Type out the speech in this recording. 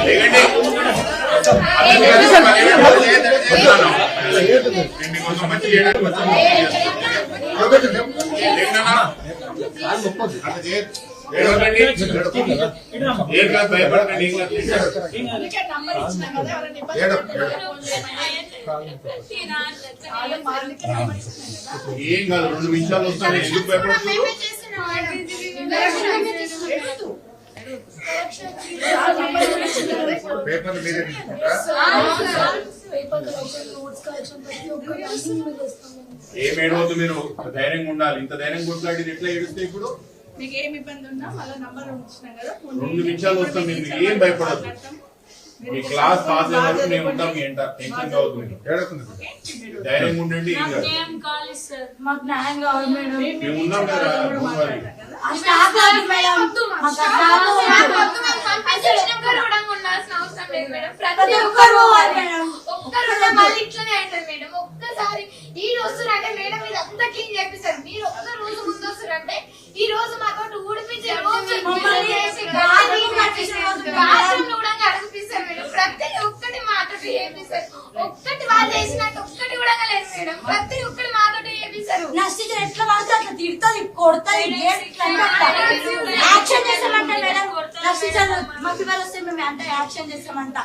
ఏం కాదు 2 నిమిషాలు వస్తాను. ఎందుకు భయపడుతున్నారు? పేపర్ మీరే ఏం ఏడవద్దు, మీరు ధైర్యంగా ఉండాలి. ఇంత ధైర్యంగా కొట్లాడి ఎట్లా ఏడుస్తే ఇప్పుడు మీకు ఏం ఇబ్బంది ఉన్నా మళ్ళీ నంబర్ ఉంచినా కదా 2 నిమిషాలు వస్తాం. మీరు ఏం భయపడద్దు. మీ క్లాస్ పాస్ అయ్యే వరకు మేము ఉంటాం. మీ ఎంట టెన్షన్ కావద్దు. ధైర్యంగా ఉండండి. మేము ఉన్నాం కదా. ఒక్కసారి ఈ రోజు అంటే మేడం ఇది అంతా క్లీన్ చేపిస్తారు. మీరు ఒక్క రోజు ముందు వస్తారంటే ఈ రోజు మాతో ఊడిపించే రోజు అడిగిపిస్తారు మేడం. ప్రతి ఒక్కటి మాట చేపిస్తారు. ఒక్కటి వాళ్ళు చేసినట్టు ఒక్కటి కూడా లేదు మేడం. ప్రతి ఒక్కటి మాతో చేపిస్తారు. నష్టం ఎట్లా పడితే అట్లా తిడుతుంది, కొడుతుంది, యాక్షన్ చేస్తామంట మేడం. నష్టం మాకు ఇవాళ వస్తే మేము అంటే యాక్షన్ చేస్తామంట.